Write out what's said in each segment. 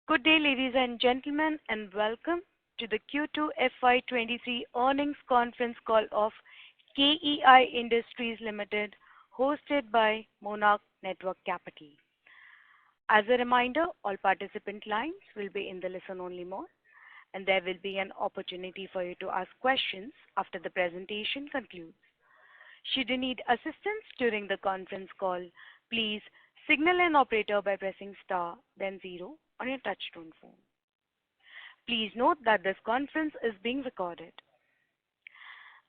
Good day, ladies and gentlemen, and welcome to the Q2 FY23 earnings conference call of KEI Industries Limited, hosted by Monarch Networth Capital. As a reminder, all participant lines will be in the listen-only mode, and there will be an opportunity for you to ask questions after the presentation concludes. Should you need assistance during the conference call, please signal an operator by pressing star, then 0 on your touchtone phone. Please note that this conference is being recorded.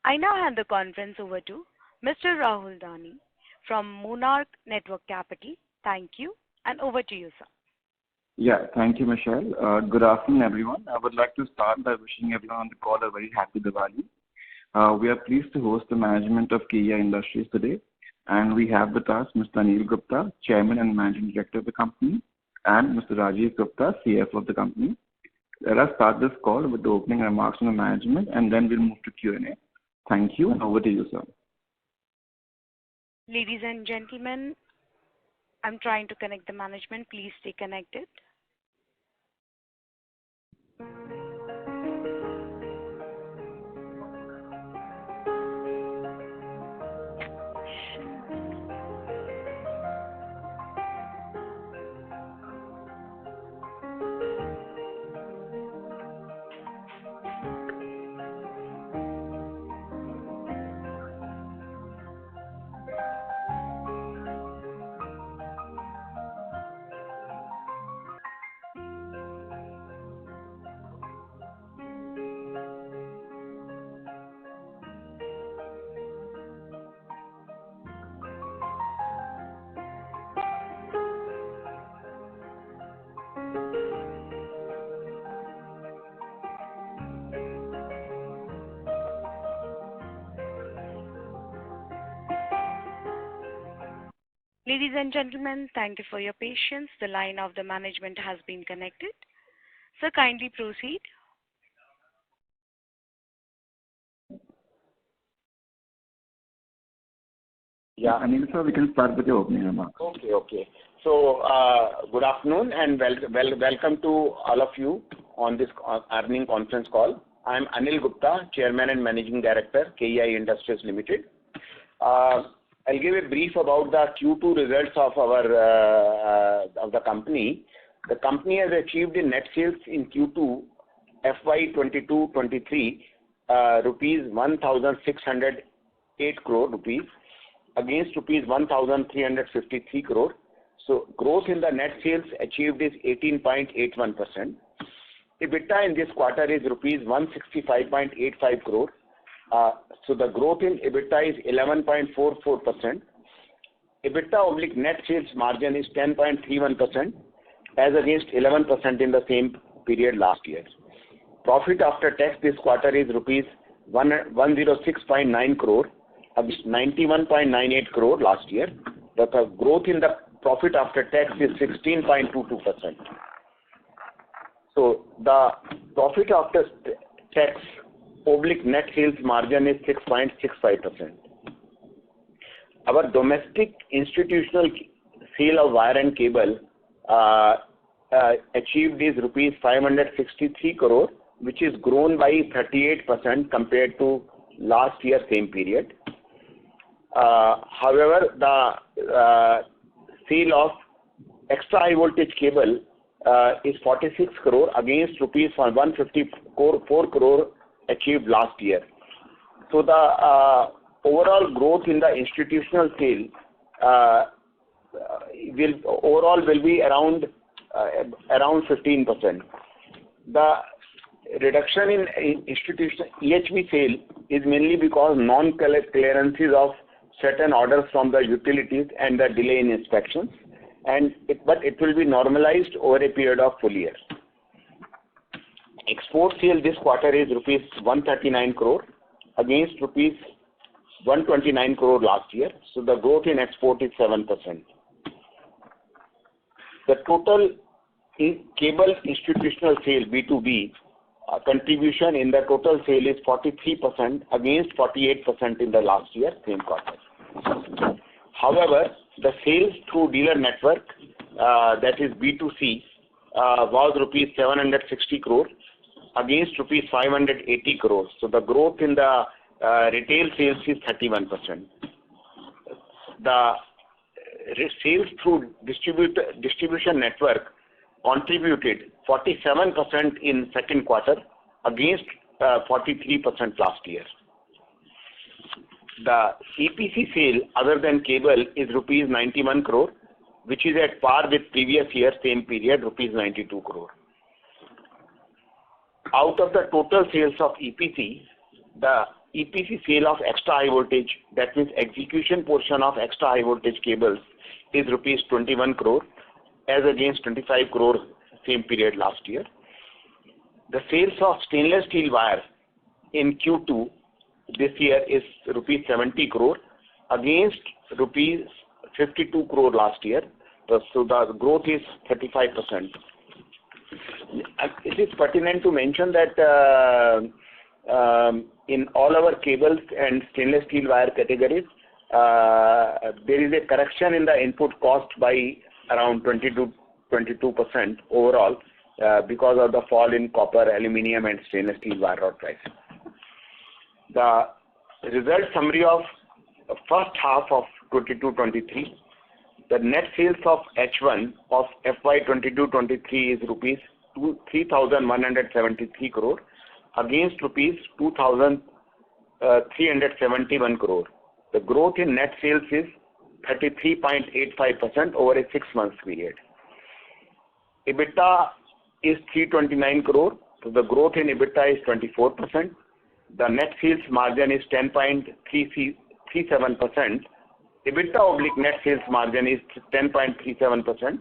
I now hand the conference over to Mr. Rahul Dani from Monarch Networth Capital. Thank you, and over to you, sir. Yeah, thank you, Michelle. Good afternoon, everyone. I would like to start by wishing everyone on the call a very happy Diwali. We are pleased to host the management of KEI Industries today, and we have with us Mr. Anil Gupta, Chairman and Managing Director of the company, and Mr. Rajiv Gupta, CFO of the company. Let us start this call with the opening remarks from the management, and then we'll move to Q&A. Thank you, and over to you, sir. Ladies and gentlemen, I'm trying to connect the management. Please stay connected. Ladies and gentlemen, thank you for your patience. The line of the management has been connected. Sir, kindly proceed. Yeah, Anil sir, we can start with your opening remarks. Okay. So, good afternoon and welcome to all of you on this earnings conference call. I am Anil Gupta, Chairman and Managing Director, KEI Industries Limited. I'll give a brief about the Q2 results of the company. The company has achieved in net sales in Q2 FY22-23 rupees 1,608 crore rupees against rupees 1,353 crore. So growth in the net sales achieved is 18.81%. EBITDA in this quarter is rupees 165.85 crore. So the growth in EBITDA is 11.44%. EBITDA net sales margin is 10.31% as against 11% in the same period last year. Profit after tax this quarter is rupees 106.9 crore against 91.98 crore last year. The growth in the profit after tax is 16.22%. So the profit after tax net sales margin is 6.65%. Our domestic institutional sale of wire and cable achieved is rupees 563 crore, which is grown by 38% compared to last year same period. However, the sale of extra high voltage cable is 46 crore against rupees 154 crore achieved last year. So the overall growth in the institutional sale will be around 15%. The reduction in institutional EHV sale is mainly because non-clearances of certain orders from the utilities and the delay in inspections, but it will be normalized over a period of full year. Export sale this quarter is rupees 139 crore against rupees 129 crore last year. So the growth in export is 7%. The total cable institutional sale B2B contribution in the total sale is 43% against 48% in the last year same quarter. However, the sales through dealer network, that is B2C, was rupees 760 crore against rupees 580 crores. So the growth in the retail sales is 31%. The sales through distribution network contributed 47% in second quarter against 43% last year. The EPC sale other than cable is rupees 91 crore, which is at par with previous year same period, rupees 92 crore. Out of the total sales of EPC, the EPC sale of extra high voltage, that means execution portion of extra high voltage cables, is rupees 21 crore as against 25 crore same period last year. The sales of stainless steel wire in Q2 this year is rupees 70 crore against rupees 52 crore last year. So the growth is 35%. It is pertinent to mention that in all our cables and stainless steel wire categories, there is a correction in the input cost by around 22% overall because of the fall in copper, aluminium and stainless steel wire rod prices. The result summary of first half of 22-23, the net sales of H1 of FY22-23 is rupees 3,173 crore against rupees 2,371 crore. The growth in net sales is 33.85% over a 6 months period. EBITDA is 329 crore, so the growth in EBITDA is 24%. The net sales margin is 10.37%. EBITDA / net sales margin is 10.37%.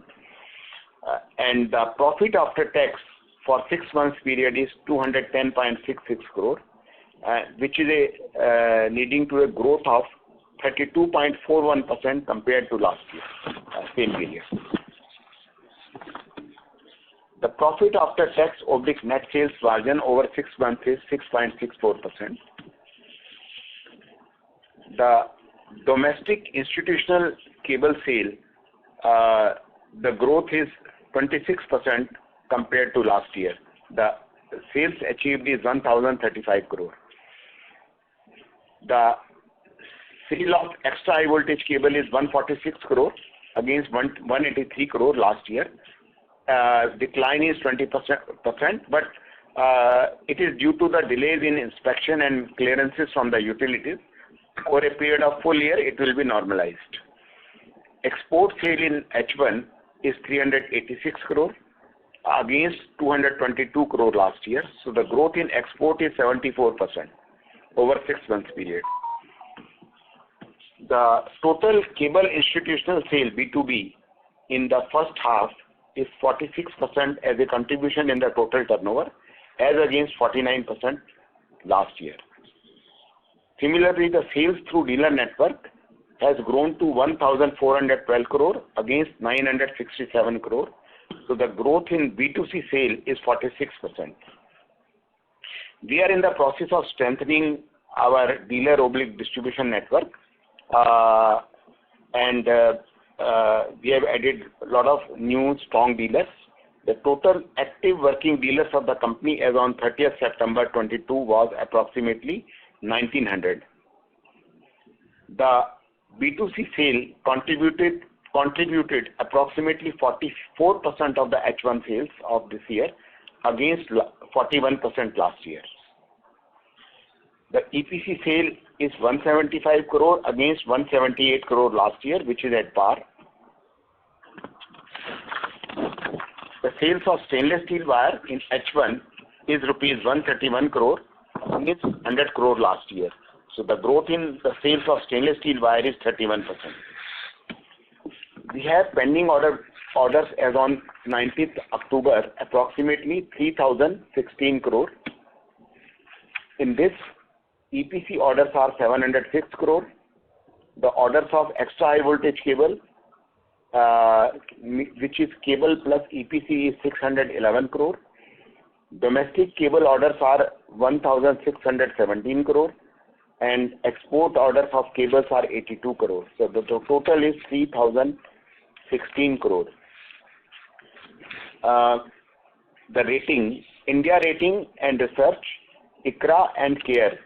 And the profit after tax for 6 months period is 210.66 crore, which is leading to a growth of 32.41% compared to last year, same period. The profit after tax / net sales margin over 6 months is 6.64%. The domestic institutional cable sale, the growth is 26% compared to last year. The sales achieved is 1,035 crore. The sale of extra high voltage cable is 146 crore against 183 crore last year. Decline is 20%, but it is due to the delays in inspection and clearances from the utilities. Over a period of full year, it will be normalized. Export sale in H1 is 386 crore against 222 crore last year. So the growth in export is 74% over 6 months period. The total cable institutional sale B2B in the first half is 46% as a contribution in the total turnover as against 49% last year. Similarly, the sales through dealer network has grown to 1,412 crore against 967 crore. So the growth in B2C sale is 46%. We are in the process of strengthening our dealer / distribution network, and we have added a lot of new strong dealers. The total active working dealers of the company as on 30th September 22 was approximately 1,900. The B2C sale contributed approximately 44% of the H1 sales of this year against 41% last year. The EPC sale is 175 crore against 178 crore last year, which is at par. The sales of stainless steel wire in H1 is rupees 131 crore against 100 crore last year. So the growth in the sales of stainless steel wire is 31%. We have pending orders as on 19th October, approximately 3,016 crore. In this, EPC orders are 706 crore. The orders of extra high voltage cable, which is cable plus EPC, is 611 crore. Domestic cable orders are 1,617 crore. And export orders of cables are 82 crore. So the total is 3,016 crore. the rating, India Rating and Research, ICRA and CARE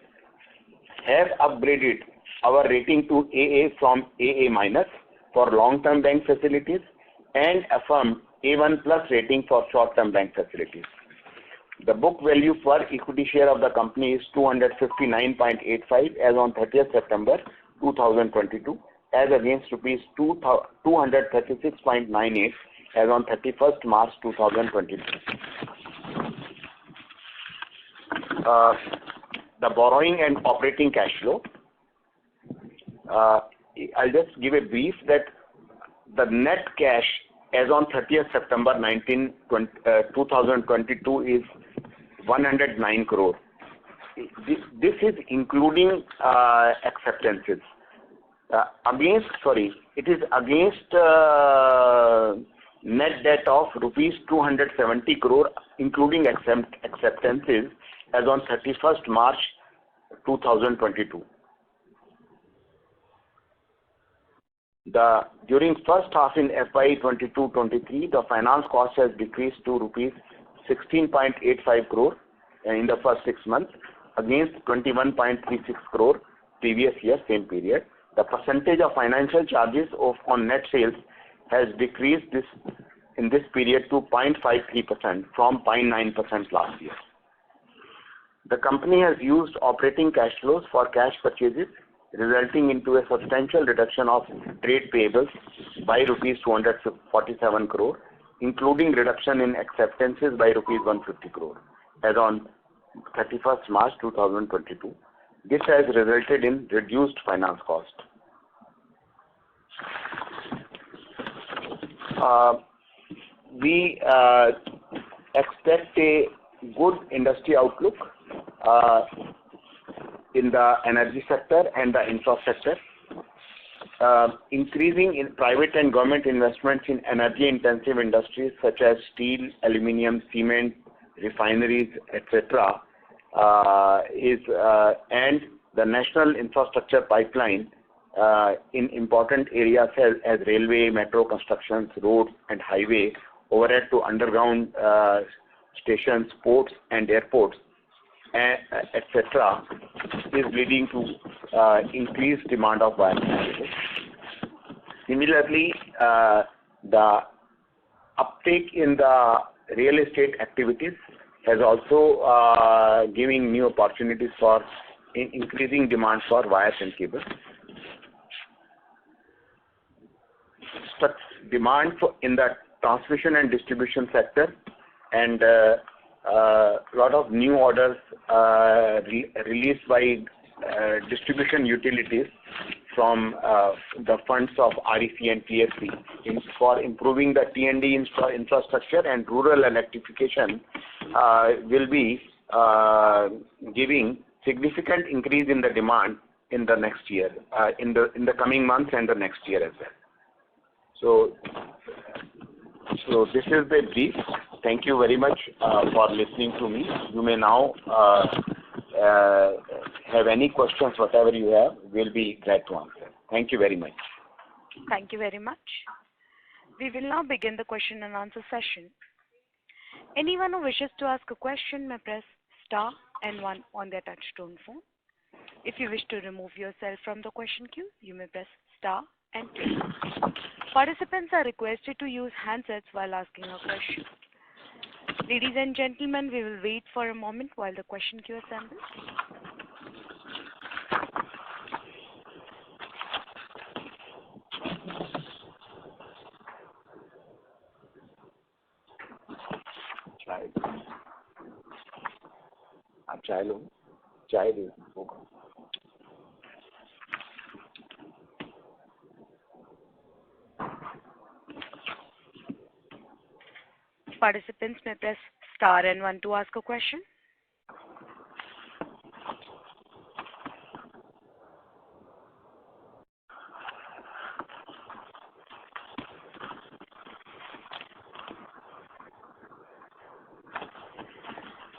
have upgraded our rating to AA from AA- for long-term bank facilities and affirmed A1+ rating for short-term bank facilities. The book value per equity share of the company is 259.85 as on 30th September 2022, as against rupees 236.98 as on 31st March 2022. The borrowing and operating cash flow. I'll just give a brief that the net cash as on 30th September 2022 is 109 crore. This is including acceptances. It is against net debt of rupees 270 crore, including acceptances as on 31st March 2022. During first half in FY22-23, the finance cost has decreased to rupees 16.85 crore in the first 6 months against 21.36 crore previous year same period. The percentage of financial charges on net sales has decreased in this period to 0.53% from 0.9% last year. The company has used operating cash flows for cash purchases, resulting into a substantial reduction of trade payables by rupees 247 crore, including reduction in acceptances by rupees 150 crore as on 31st March 2022. This has resulted in reduced finance cost. We expect a good industry outlook in the energy sector and the infrastructure. Increasing in private and government investments in energy-intensive industries such as steel, aluminium, cement, refineries, etc. And the national infrastructure pipeline in important areas as railway, metro constructions, roads and highway, overhead to underground stations, ports and airports, etc., is leading to increased demand of wire cables. Similarly, the uptake in the real estate activities has also giving new opportunities for increasing demand for wires and cables. Demand in the transmission and distribution sector and lot of new orders released by distribution utilities from the funds of REC and TSC for improving the T&D infrastructure and rural electrification will be giving significant increase in the demand in the next year, in the coming months and the next year as well. So this is the brief. Thank you very much for listening to me. You may now have any questions, whatever you have, we'll be glad to answer. Thank you very much. Thank you very much. We will now begin the question and answer session. Anyone who wishes to ask a question may press star and 1 on their touchtone phone. If you wish to remove yourself from the question queue, you may press star and 2. Participants are requested to use handsets while asking a question. Ladies and gentlemen, we will wait for a moment while the question queue assembles. चाय दे होगा. Participants may press star and 1 to ask a question.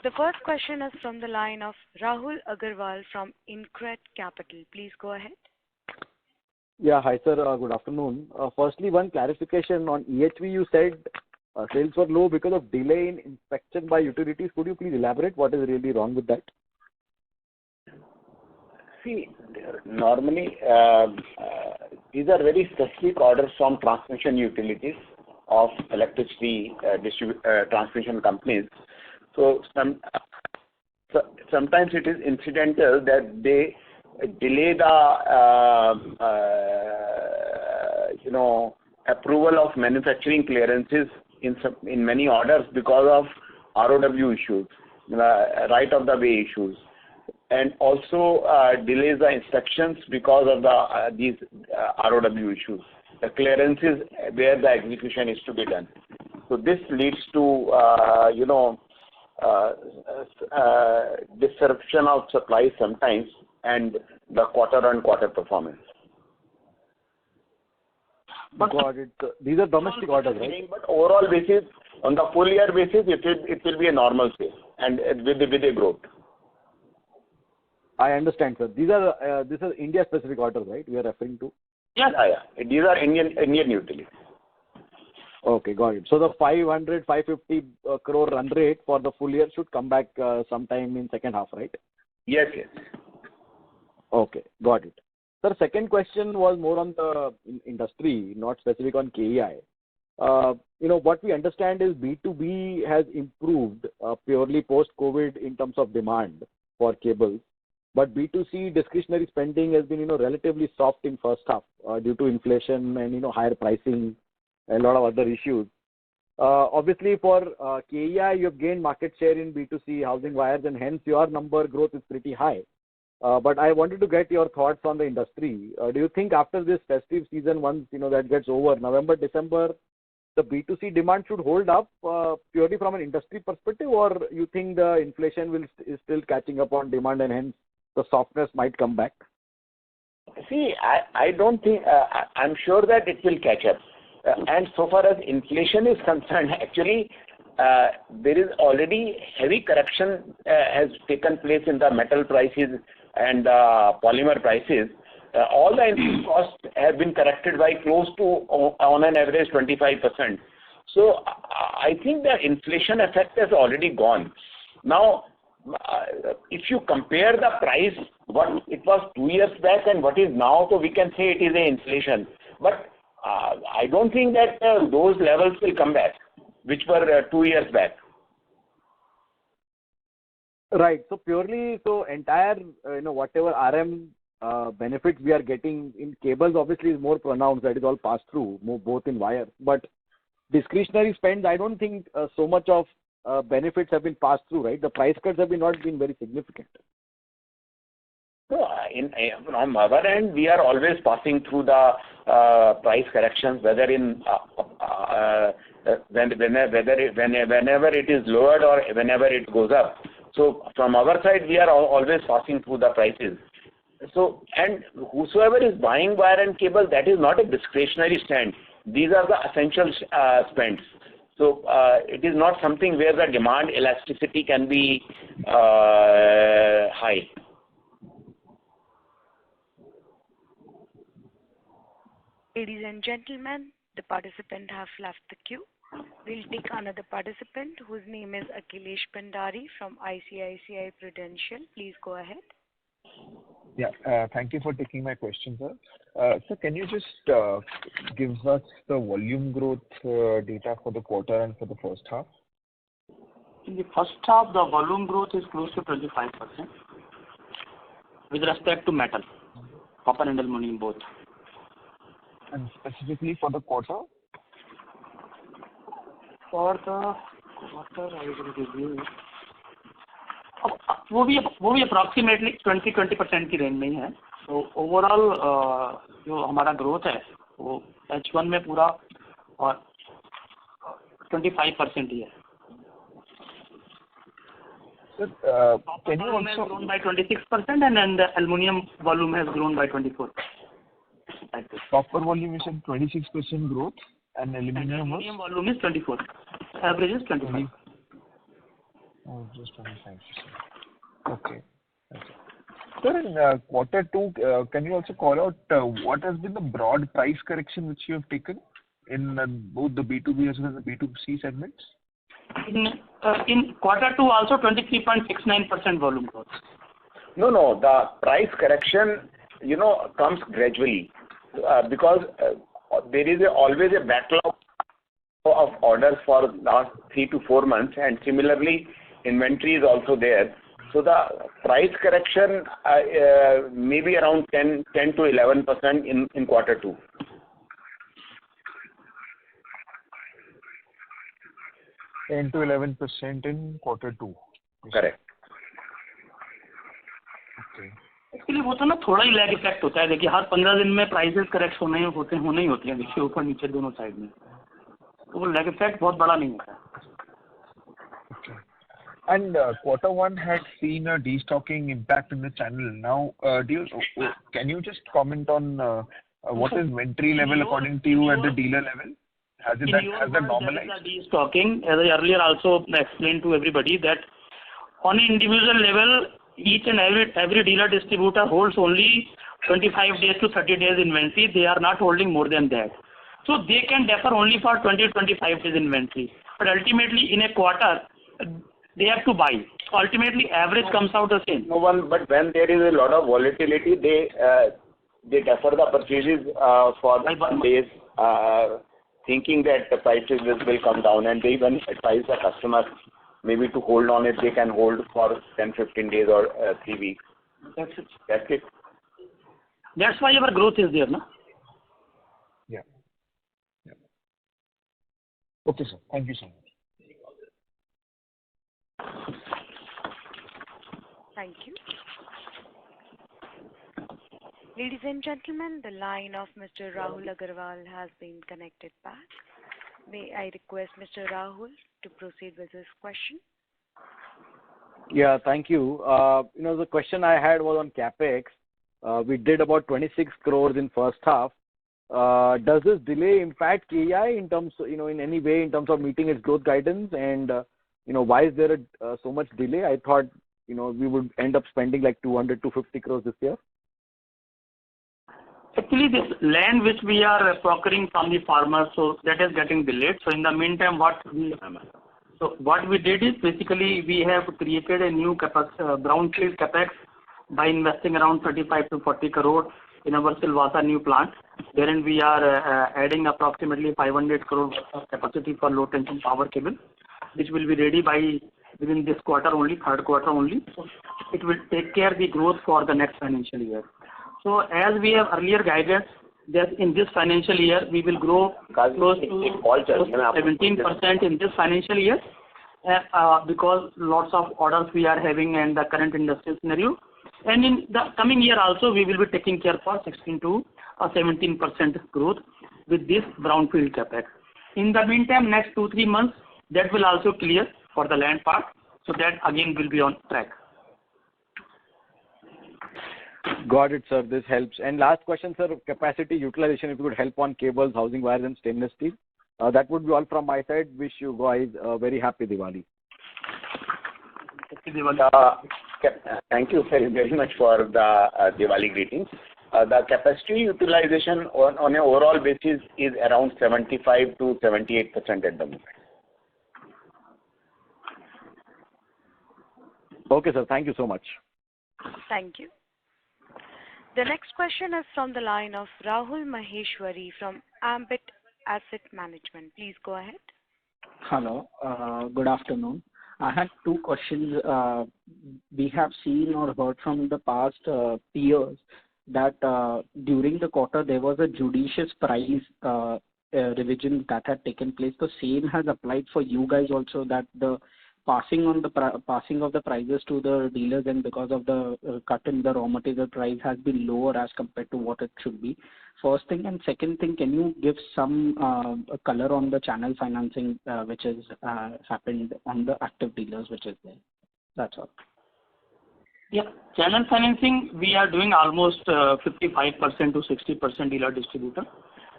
The first question is from the line of Rahul Agarwal from InCred Capital. Please go ahead. Yeah, hi sir. Good afternoon. Firstly, one clarification on EHV. You said Sales were low because of delay in inspection by utilities. Could you please elaborate what is really wrong with that? See, normally these are very specific orders from transmission utilities of electricity transmission companies. So sometimes it is incidental that they delay the approval of manufacturing clearances in many orders because of ROW issues, right of the way issues, and also delays the inspections because of these ROW issues, the clearances where the execution is to be done. So this leads to disruption of supply sometimes and the quarter-on-quarter performance. Got it. These are domestic orders, right? But overall basis, on the full year basis, it will be a normal sale and with a growth. I understand, sir. These are India specific orders, right? We are referring to. Yeah. These are Indian utilities. Okay, got it. So the 550 crore run rate for the full year should come back sometime in second half, right? Yes. Okay, got it. Sir, second question was more on the industry, not specific on KEI. What we understand is B2B has improved purely post-COVID in terms of demand for cables, but B2C discretionary spending has been relatively soft in first half due to inflation and higher pricing, a lot of other issues. Obviously, for KEI, you have gained market share in B2C housing wires, and hence your number growth is pretty high. But I wanted to get your thoughts on the industry. Do you think after this festive season, once that gets over, November, December, the B2C demand should hold up purely from an industry perspective, or you think the inflation is still catching up on demand and hence the softness might come back? See, I don't think, I'm sure that it will catch up. And so far as inflation is concerned, actually, there is already heavy correction has taken place in the metal prices and polymer prices. All the input costs have been corrected by close to, on an average, 25%. So I think the inflation effect has already gone. Now, if you compare the price, what it was 2 years back and what is now, so we can say it is a inflation. But I don't think that those levels will come back, which were 2 years back. Right. So entire, whatever RM benefits we are getting in cables obviously is more pronounced. That is all passed through, both in wire. But discretionary spends, I don't think so much of benefits have been passed through, right? The price cuts have not been very significant. So, from our end, we are always passing through the price corrections, whether whenever it is lowered or whenever it goes up. So, from our side, we are always passing through the prices. So, and whosoever is buying wire and cable, that is not a discretionary spend. These are the essential spends. So, it is not something where the demand elasticity can be high. Ladies and gentlemen, the participant have left the queue. We'll take another participant whose name is Akhilesh Pandari from ICICI Prudential. Please go ahead. Yeah, thank you for taking my question, sir. So can you just give us the volume growth data for the quarter and for the first half? In the first half, the volume growth is close to 25% with respect to metal, copper and aluminum both. And specifically for the quarter? For the quarter, I will give you. वो भी approximately 20% की range में ही है. तो overall जो हमारा growth है वो H1 में पूरा और 25% ही है. Sir, can you also has grown by 26% and then the aluminum volume has grown by 24%. Copper volume is at 26% growth and aluminum volume is 24%. Average is 25%. Oh, just 25%. Okay. Sir, in quarter two, can you also call out what has been the broad price correction which you have taken? in both the B2B as well as the B2C segments? In quarter two also 23.69% volume growth. No, the price correction, comes gradually because there is always a backlog of orders for last 3 to 4 months, and similarly inventory is also there. So the price correction may be around 10 to 11% in quarter two. $10 to 11% in quarter two. Correct. Okay. Actually वो तो ना थोड़ा ही lag effect होता है. देखिए हर 15 दिन में prices correct होने ही होते हैं. देखिए ऊपर नीचे दोनों साइड में, तो वो लैग इफेक्ट बहुत बड़ा नहीं होता है. Okay. And quarter one had seen a destocking impact in the channel. Now, can you just comment on what is inventory level according to you at the dealer level? Has that normalized? There is a destocking, as I earlier also explained to everybody, that on an individual level, each and every dealer distributor holds only 25 days to 30 days inventory. They are not holding more than that. So they can defer only for 20-25 days inventory. But ultimately in a quarter, they have to buy. Ultimately average comes out the same. No one, but when there is a lot of volatility, they defer the purchases for some days, thinking that the prices will come down, and they even advise the customer maybe to hold on it. They can hold for 10-15 days or 3 weeks. That's it. That's it. That's why our growth is there, no? Yeah. Okay, sir. Thank you so much. Thank you. Ladies and gentlemen, the line of Mr. Rahul Agarwal has been connected back. May I request Mr. Rahul to proceed with his question? Yeah, thank you. The question I had was on CapEx. We did about 26 crores in first half. Does this delay impact KEI in terms, in any way in terms of meeting its growth guidance? And, why is there so much delay? I thought, we would end up spending like 200-250 crores this year. Actually, this land which we are procuring from the farmers, so that is getting delayed. So in the meantime, what we did is basically we have created a new brownfield capex by investing around 35 to 40 crore in our Silvassa new plant, wherein we are adding approximately 500 crore of capacity for low tension power cable, which will be ready within this quarter only, third quarter only. So it will take care of the growth for the next financial year. So as we have earlier guided that in this financial year we will grow close to 17% in this financial year because lots of orders we are having and the current industrial scenario. And in the coming year also we will be taking care for 16 to 17% growth with this brownfield capex. In the meantime, next 2-3 months that will also clear for the land part, so that again will be on track. Got it, sir. This helps. And last question, sir, capacity utilization, if you could help on cables, housing wires and stainless steel. That would be all from my side. Wish you guys a very happy Diwali. Happy Diwali. Thank you very much for the Diwali greetings. The capacity utilization on an overall basis is around 75 to 78% at the moment. Okay, sir. Thank you so much. Thank you. The next question is from the line of Rahul Maheshwari from Ambit Asset Management. Please go ahead. Hello. Good afternoon. I had 2 questions. We have seen or heard from the past peers that during the quarter there was a judicious price revision that had taken place. The same has applied for you guys also, that the passing of the prices to the dealers, and because of the cut in the raw material price has been lower as compared to what it should be. First thing, and second thing, can you give some color on the channel financing which has happened on the active dealers which is there? That's all. Yeah, channel financing we are doing almost 55% to 60% dealer distributor,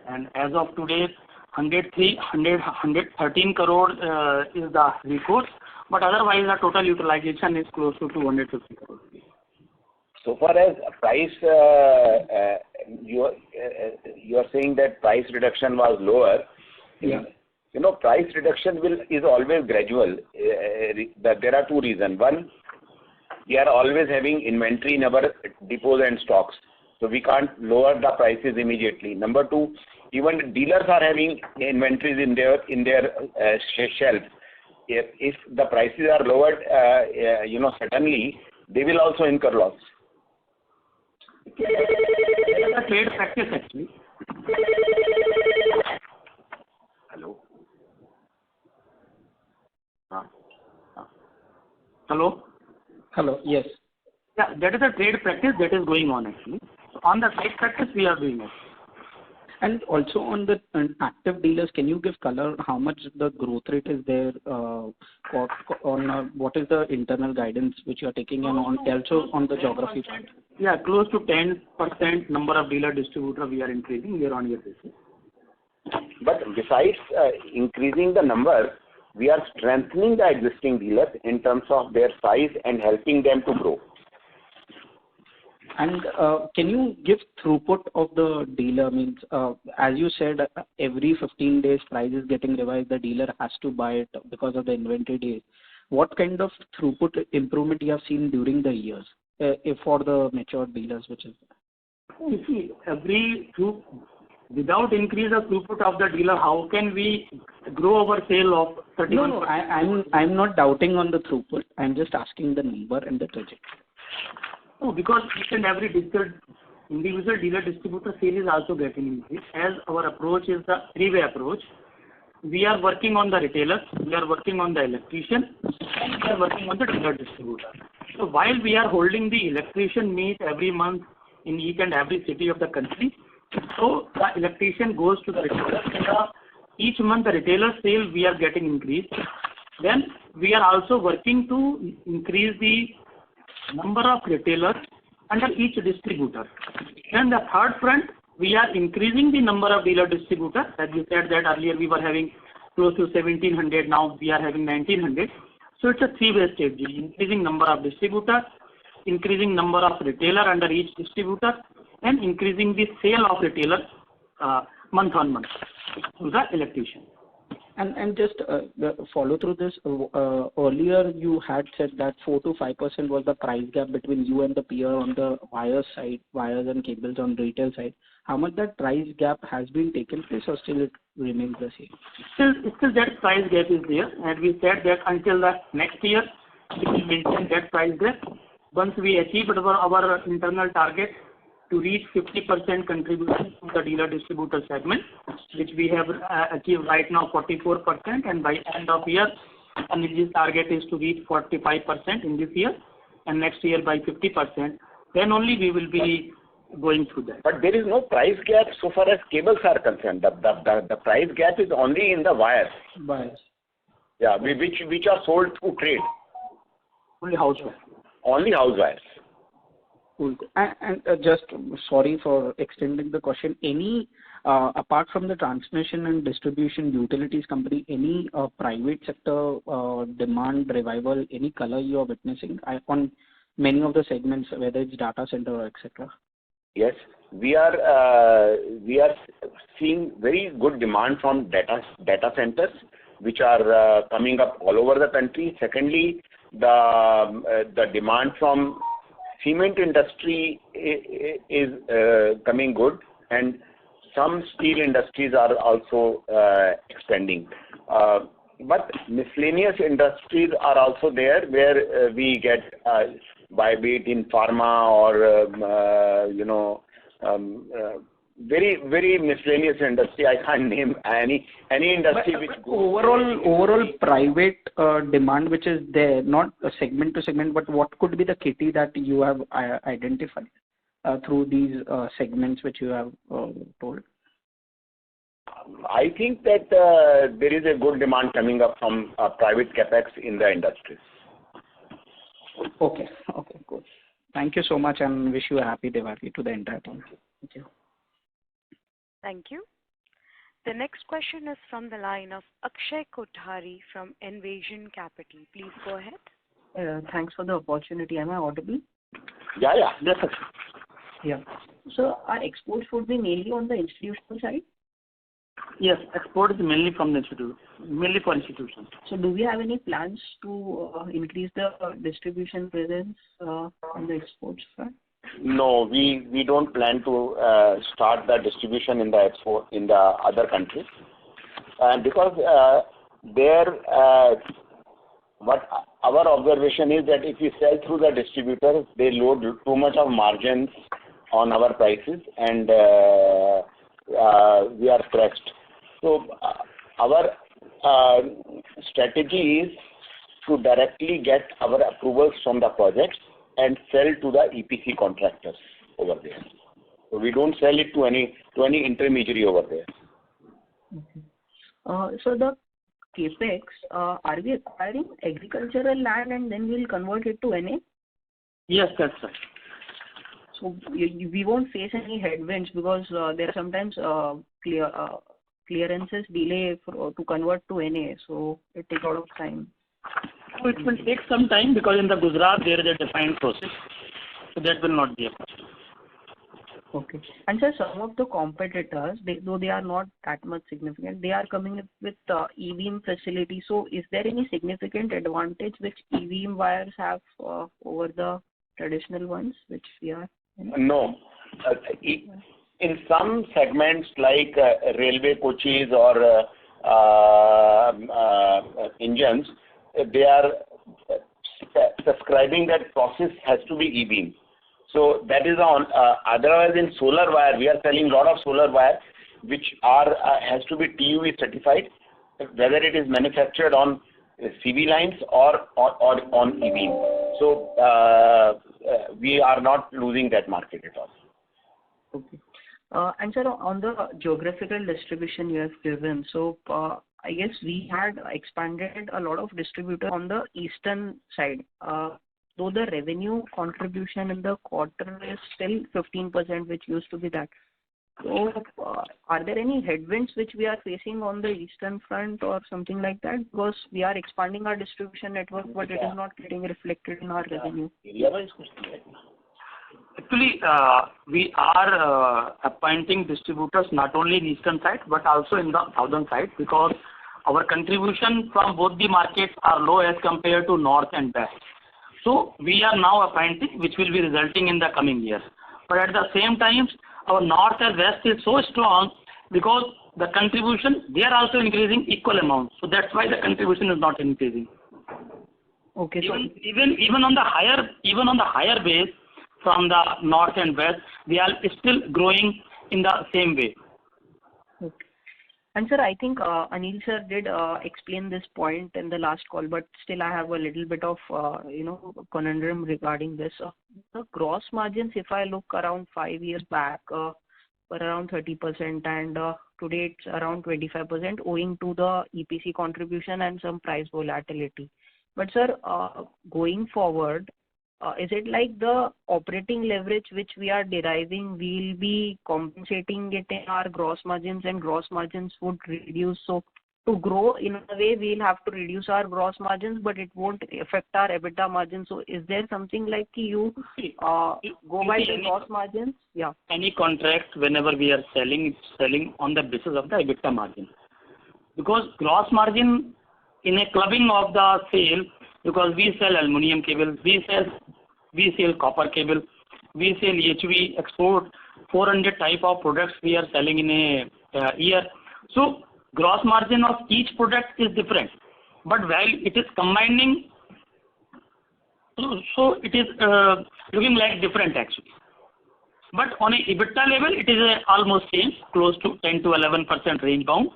and as of today 113 crore is the recourse, but otherwise the total utilization is close to 250 crore. So far as price, you are saying that price reduction was lower. Yeah. Price reduction is always gradual. There are two reasons. One, we are always having inventory in our depots and stocks, so we can't lower the prices immediately. Number two, even dealers are having inventories in their shelf. If the prices are lowered, suddenly, they will also incur loss. It's a trade practice actually. Hello. Hello. Hello. Yes. Yeah, that is a trade practice that is going on actually. So on the trade practice, we are doing it. And also on the active dealers, can you give color how much the growth rate is there on what is the internal guidance which you are taking, and also on the geography part? Yeah, close to 10% number of dealer distributor we are increasing year-on-year basis. But besides increasing the number, we are strengthening the existing dealers in terms of their size and helping them to grow. And can you give throughput of the dealer? Means, as you said, every 15 days price is getting revised. The dealer has to buy it because of the inventory days. What kind of throughput improvement you have seen during the years for the mature dealers, which is? You see, without increase of throughput of the dealer, how can we grow our sale of 31%? No, I'm not doubting on the throughput. I'm just asking the number and the trajectory. No, because each and every individual dealer distributor sale is also getting increased. As our approach is the three-way approach, we are working on the retailers, we are working on the electrician, and we are working on the dealer distributor. So while we are holding the electrician meet every month in each and every city of the country, so the electrician goes to the retailer. Each month the retailer sale we are getting increased. Then we are also working to increase the number of retailers under each distributor. Then the third front, we are increasing the number of dealer distributors. As we said that earlier we were having close to 1700, now we are having 1900. So it's a three-way strategy, increasing number of distributors, increasing number of retailer under each distributor, and increasing the sale of retailers month on month to the electrician. And just follow through this. Earlier you had said that 4 to 5% was the price gap between you and the peer on the wires side, wires and cables on retail side. How much that price gap has been taken place, or still it remains the same? Still that price gap is there, and we said that until the next year we will maintain that price gap. Once we achieve our internal target to reach 50% contribution to the dealer distributor segment, which we have achieved right now 44%, and by end of year, and this target is to reach 45% in this year, and next year by 50%, then only we will be going through that. But there is no price gap so far as cables are concerned. The price gap is only in the wires. Wires. Yeah, which are sold through trade. Only house wires. Only house wires. Cool. And just sorry for extending the question. Any apart from the transmission and distribution utilities company, any private sector demand revival, any color you are witnessing on many of the segments, whether it's data center or etc.? Yes, we are seeing very good demand from data centers, which are coming up all over the country. Secondly, the demand from cement industry is coming good, and some steel industries are also expanding. But miscellaneous industries are also there, where we get be it in pharma or very very miscellaneous industry. I can't name any industry which overall private demand which is there, not segment to segment, but what could be the kitty that you have identified through these segments which you have told? I think that there is a good demand coming up from private capex in the industries. Okay, cool. Thank you so much, and wish you a happy Diwali to the entire team. Thank you. Thank you. The next question is from the line of Akshay Kothari from Envision Capital. Please go ahead. Thanks for the opportunity. Am I audible? Yeah. Yes, sir. Yeah. So our exports would be mainly on the institutional side? Yes, export is mainly from the institute, mainly for institutions. So do we have any plans to increase the distribution presence on the exports front? No, we don't plan to start the distribution in the export in the other countries, and because what our observation is that if we sell through the distributors, they load too much of margins on our prices, and we are stressed. So our strategy is to directly get our approvals from the projects and sell to the EPC contractors over there. So we don't sell it to any intermediary over there. Okay. So the capex, are we acquiring agricultural land and then we'll convert it to NA? Yes, that's right. So we won't face any headwinds because there are sometimes clearances delay to convert to NA, so it takes a lot of time. So it will take some time because in the Gujarat there is a defined process, so that will not be a problem. Okay. And sir, some of the competitors, though they are not that much significant, they are coming up with e-beam facility. So is there any significant advantage which e-beam wires have over the traditional ones which we are in? No. In some segments like railway coaches or engines, they are prescribing that process has to be e-beam. So that is on. Otherwise, in solar wire, we are selling a lot of solar wire, which has to be TUV certified, whether it is manufactured on CV lines or on e-beam. So we are not losing that market at all. Okay. And sir, on the geographical distribution you have given, so I guess we had expanded a lot of distributors on the eastern side. Though the revenue contribution in the quarter is still 15%, which used to be that. So are there any headwinds which we are facing on the eastern front or something like that? Because we are expanding our distribution network, but it is not getting reflected in our revenue. Actually, we are appointing distributors not only in eastern side but also in the southern side, because our contribution from both the markets are low as compared to north and west. So we are now appointing, which will be resulting in the coming years. But at the same time, our north and west is so strong because the contribution, they are also increasing equal amount. So that's why the contribution is not increasing. Okay. Even on the higher base from the north and west, we are still growing in the same way. Okay. And sir, I think Anil sir did explain this point in the last call, but still I have a little bit of conundrum regarding this. The gross margins, if I look around 5 years back, were around 30%, and today it's around 25%, owing to the EPC contribution and some price volatility. But sir, going forward, is it like the operating leverage which we are deriving will be compensating it in our gross margins, and gross margins would reduce? So to grow in a way, we'll have to reduce our gross margins, but it won't affect our EBITDA margins. So is there something like you go by the gross margins? Yeah. Any contract, whenever we are selling, it's selling on the basis of the EBITDA margin. Because gross margin in a clubbing of the sale, because we sell aluminum cable, we sell copper cable, we sell HV, export 400 type of products we are selling in a year. So gross margin of each product is different, but while it is combining, so it is looking like different actually. But on a EBITDA level, it is almost same, close to 10 to 11% range bound.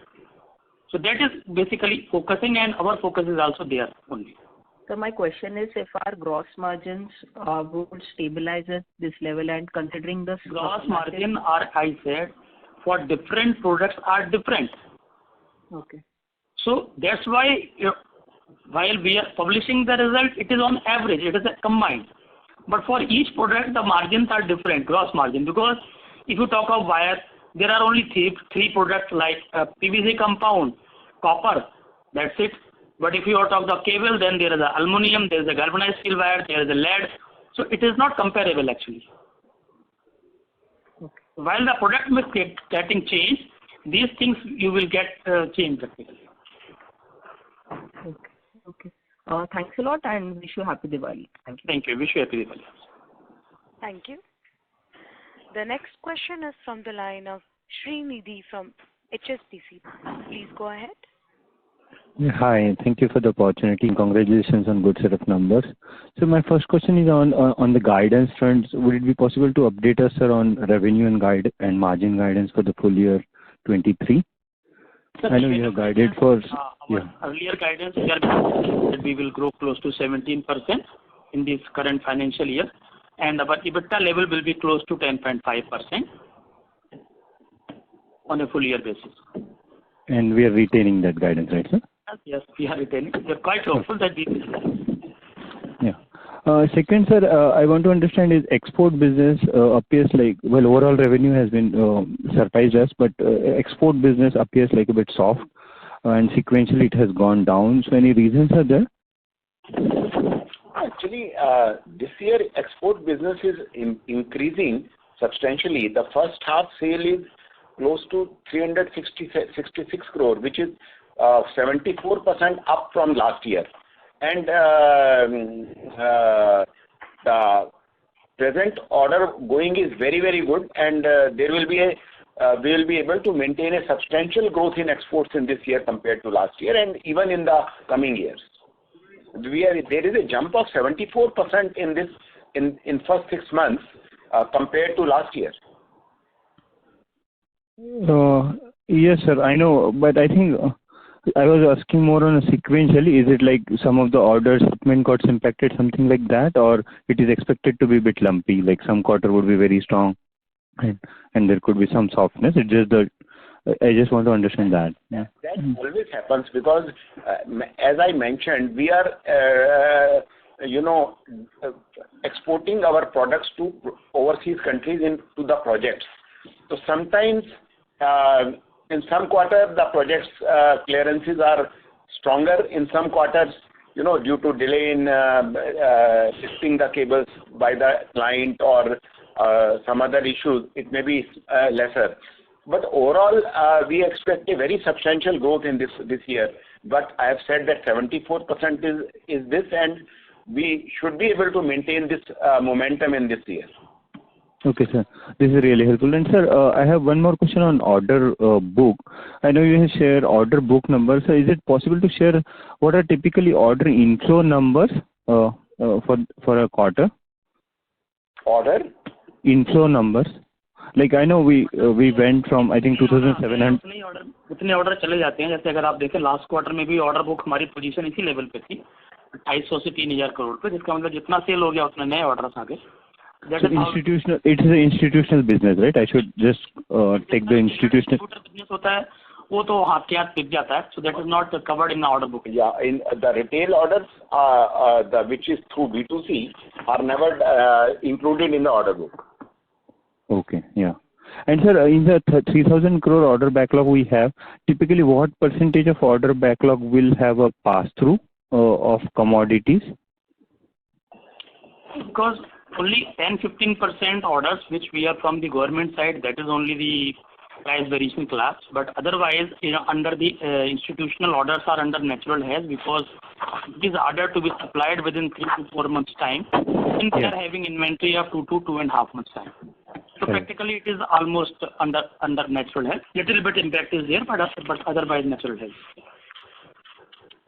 So that is basically focusing, and our focus is also there only. So my question is, if our gross margins would stabilize at this level, and considering the gross margin, are, I said, for different products are different. Okay. So that's why while we are publishing the result, it is on average, it is a combined. But for each product, the margins are different, gross margin. Because if you talk of wire, there are only three products like PVC compound, copper, that's it. But if you talk the cable, then there is a aluminum, there is a galvanized steel wire, there is a lead. So it is not comparable actually. Okay. While the product mix getting changed, these things you will get change practically. Okay. Thanks a lot and wish you happy Diwali. Thank you. Thank you. Wish you happy Diwali. Thank you. The next question is from the line of Srinidhi from HSBC. Please go ahead. Yeah, hi, thank you for the opportunity. Congratulations on good set of numbers. So my first question is on the guidance front. Would it be possible to update us, sir, on revenue and margin guidance for the full year 23? I know you have guided for... Our earlier guidance, we are that we will grow close to 17% in this current financial year, and our EBITDA level will be close to 10.5% on a full year basis. And we are retaining that guidance, right, sir? Yes, we are retaining. We are quite hopeful that we will. Yeah. Second, sir, I want to understand is export business appears like, well, overall revenue has been surprised us, but export business appears like a bit soft and sequentially it has gone down. So any reasons are there? Actually, this year export business is increasing substantially. The first half sale is close to 366 crore, which is 74% up from last year. And the present order going is very, very good, and there will be we will be able to maintain a substantial growth in exports in this year compared to last year, and even in the coming years. There is a jump of 74% in this in first 6 months compared to last year. Yes, sir, I know, but I think I was asking more on a sequentially. Is it like some of the orders shipment got impacted, something like that, or it is expected to be a bit lumpy, like some quarter would be very strong and there could be some softness? It's just that I just want to understand that. Yeah. That always happens because, as I mentioned, we are, exporting our products to overseas countries into the projects. So sometimes, in some quarters, the projects clearances are stronger. In some quarters, due to delay in shifting the cables by the client or some other issues, it may be lesser. But overall, we expect a very substantial growth in this year. But I have said that 74% is this, and we should be able to maintain this momentum in this year. Okay, sir. This is really helpful. And sir, I have one more question on order book. I know you have shared order book numbers. So is it possible to share what are typically order inflow numbers for a quarter? Order? Inflow numbers. Like I know we went from I think 2,700. उतने order चले जाते हैं. जैसे अगर आप देखें last quarter में भी ऑर्डर बुक हमारी पोजीशन इसी लेवल पे थी 250 से 3,000 करोड़ पे, जिसका मतलब जितना सेल हो गया उतने नए ऑर्डर्स आ गए. So institutional, it is an institutional business, right? I should just take the institutional. Business होता है वो तो हाथ के हाथ बिक जाता है. So that is not covered in the order book. Yeah, in the retail orders, which is through B2C, are never included in the order book. Okay, yeah. And sir, in the 3,000 crore order backlog we have, typically what percentage of order backlog will have a pass-through of commodities? Because only 10-15% orders which we have from the government side, that is only the price variation class. But otherwise, under the institutional orders are under natural hedge because it is ordered to be supplied within 3 to 4 months time. Since we are having inventory of 2 to 2.5 months time. So practically it is almost under natural hedge. Little bit impact is there, but otherwise natural hedge.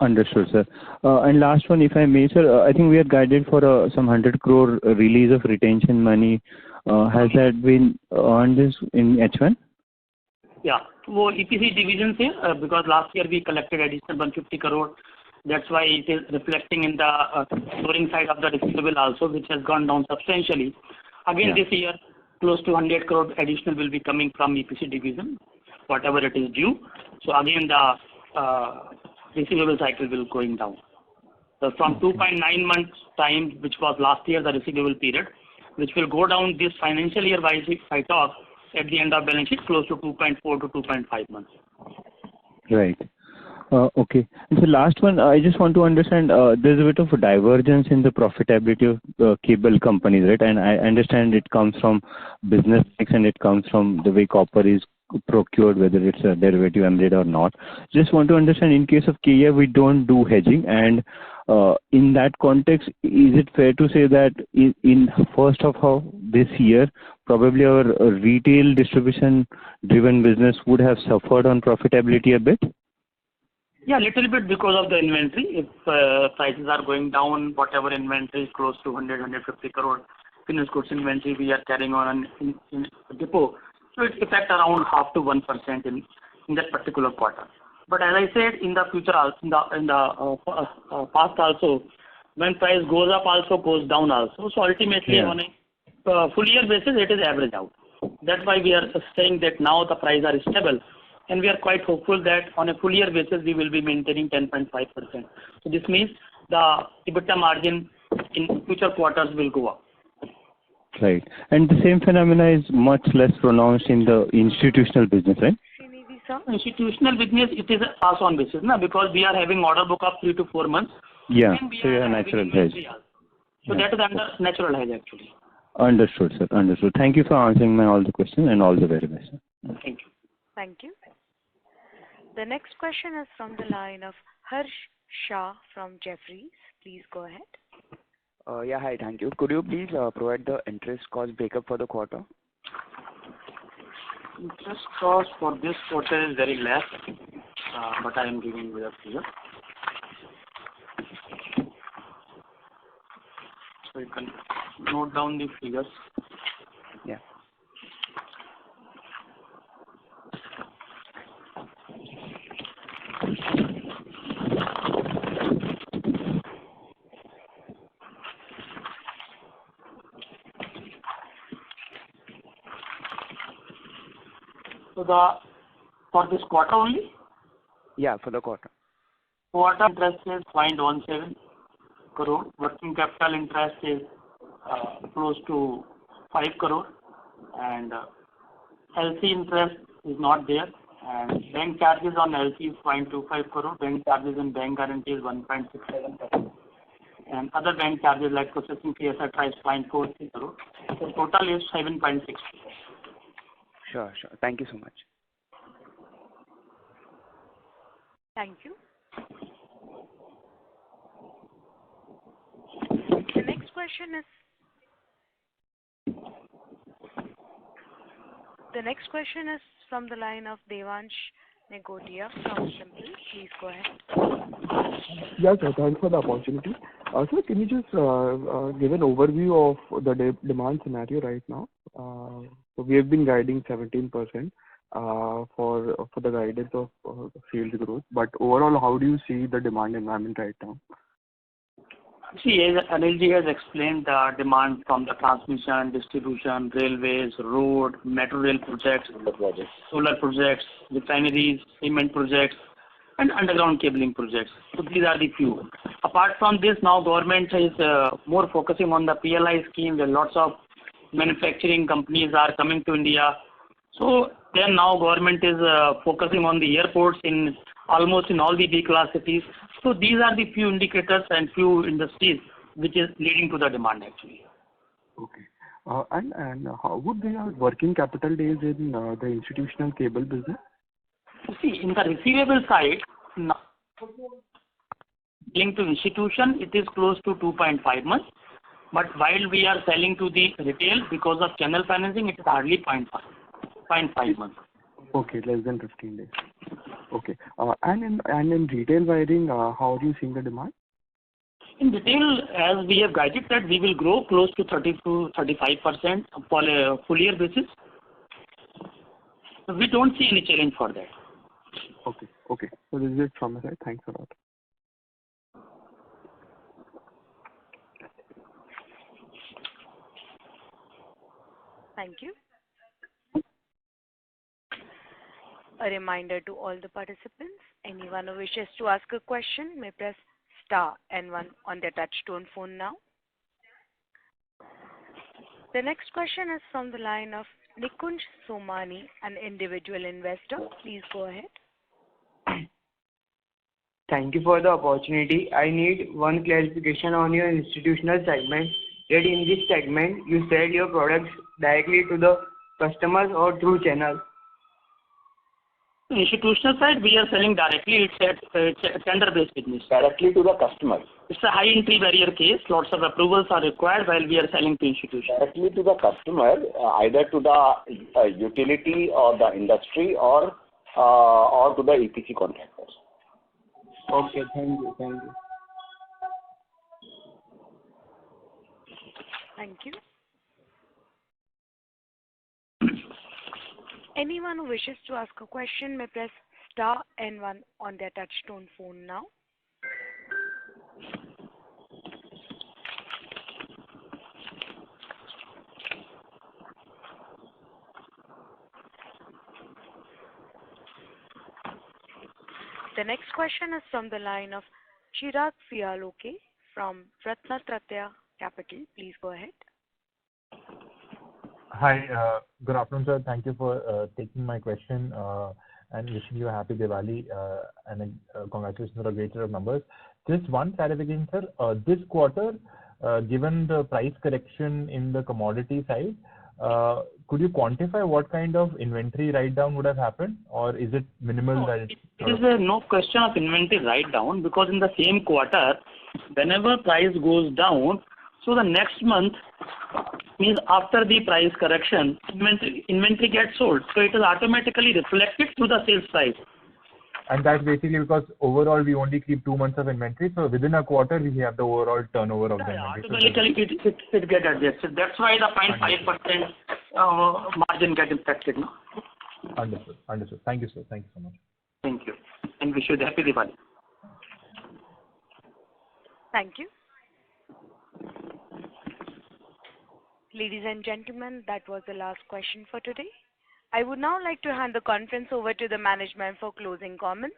Understood, sir. And last one, if I may, sir, I think we are guided for some 100 crore release of retention money. Has that been earned this in H1? Yeah, वो EPC division से because last year we collected additional 150 crore. That's why it is reflecting in the storing side of the receivable also, which has gone down substantially. Again, this year, close to 100 crore additional will be coming from EPC division, whatever it is due. So again, the receivable cycle will going down. So from 2.9 months time, which was last year the receivable period, which will go down this financial year wise if I talk at the end of balance sheet close to 2.4 to 2.5 months. Right. Okay. And so last one, I just want to understand, there's a bit of a divergence in the profitability of cable companies, right? And I understand it comes from business mix and it comes from the way copper is procured, whether it's a derivative embedded or not. Just want to understand, in case of KEI, we don't do hedging, and in that context, is it fair to say that in first half of this year, probably our retail distribution-driven business would have suffered on profitability a bit? Yeah, little bit because of the inventory. If prices are going down, whatever inventory is close to 150 crore finished goods inventory we are carrying on in depot, so it affects around 0.5 to 1% in that particular quarter. But as I said, in the future, in the past also, when price goes up, also goes down also. So ultimately, on a full year basis, it is average out. That's why we are saying that now the prices are stable, and we are quite hopeful that on a full year basis we will be maintaining 10.5%. So this means the EBITDA margin in future quarters will go up. Right. And the same phenomena is much less pronounced in the institutional business, right? Institutional business, it is a pass-on basis, because we are having order book of 3 to 4 months. Yeah, so you have natural hedge. So that is under natural hedge actually. Understood, sir. Understood. Thank you for answering all the questions, and all the very best. Thank you. Thank you. The next question is from the line of Harsh Shah from Jefferies. Please go ahead. Yeah, hi, thank you. Could you please provide the interest cost breakup for the quarter? Interest cost for this quarter is very less, but I am giving you the figure. So you can note down the figures. Yeah. So for this quarter only? Yeah, for the quarter. Quarter interest is 0.17 crore. Working capital interest is close to 5 crore. And LC interest is not there. And bank charges on LC is 0.25 crore. Bank charges and bank guarantee is 1.67 crore. And other bank charges like processing fee, etc. is 0.43 crore. So total is 7.6 crore. Sure. Thank you so much. Thank you. The next question is from the line of Devansh Negotia from Simple. Please go ahead. Yes, sir. Thanks for the opportunity. Sir, can you just give an overview of the demand scenario right now? So we have been guiding 17% for the guidance of sales growth. But overall, how do you see the demand environment right now? See, as Anilji has explained, the demand from the transmission, distribution, railways, road, metro rail projects, solar projects, refineries, cement projects, and underground cabling projects. So these are the few. Apart from this, now government is more focusing on the PLI scheme, where lots of manufacturing companies are coming to India. So then now government is focusing on the airports in almost in all the B-class cities. So these are the few indicators and few industries which is leading to the demand actually. Okay. And how would be our working capital days in the institutional cable business? See, in the receivable side, linked to institution, it is close to 2.5 months. But while we are selling to the retail, because of channel financing, it is hardly 0.5 months. Okay, less than 15 days. Okay. And in retail wiring, how are you seeing the demand? In retail, as we have guided that we will grow close to 30 to 35% for a full year basis. So we don't see any challenge for that. Okay. So this is it from my side. Thanks a lot. Thank you. A reminder to all the participants, anyone who wishes to ask a question may press star and 1 on their touch-tone phone now. The next question is from the line of Nikunj Somani, an individual investor. Please go ahead. Thank you for the opportunity. I need one clarification on your institutional segment. That in this segment, you sell your products directly to the customers or through channels? Institutional side, we are selling directly. It's a tender-based business. Directly to the customer. It's a high entry barrier case. Lots of approvals are required while we are selling to institutions. Directly to the customer, either to the utility or the industry or to the EPC contractors. Okay, thank you. Thank you. Anyone who wishes to ask a question may press star and one on their touchtone phone now. The next question is from the line of Chirag Fialoke from Ratnatraya Capital. Please go ahead. Hi, good afternoon, sir. Thank you for taking my question and wishing you a happy Diwali and congratulations for a great set of numbers. Just one clarification, sir. This quarter, given the price correction in the commodity side, could you quantify what kind of inventory write-down would have happened, or is it minimal? No, it is no question of inventory write-down, because in the same quarter, whenever price goes down, so the next month means after the price correction, inventory gets sold. So it is automatically reflected to the sales price. And that's basically because overall we only keep 2 months of inventory. So within a quarter we have the overall turnover of the inventory. Automatically it gets adjusted. That's why the 0.5% margin get impacted. No? Understood. Thank you, sir. Thank you so much. Thank you. And wish you a happy Diwali. Thank you. Ladies and gentlemen, that was the last question for today. I would now like to hand the conference over to the management for closing comments.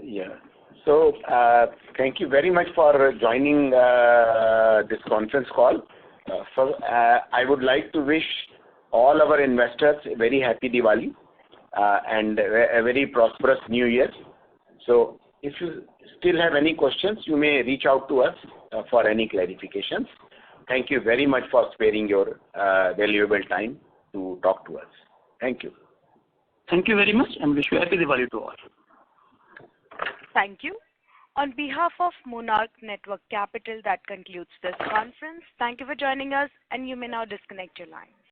Yeah. So, thank you very much for joining this conference call. I would like to wish all our investors a very happy Diwali and a very prosperous New Year. So, if you still have any questions, you may reach out to us for any clarifications. Thank you very much for sparing your valuable time to talk to us. Thank you. Thank you very much and wish you a happy Diwali to all. Thank you. On behalf of Monarch Networth Capital, that concludes this conference. Thank you for joining us, and you may now disconnect your line.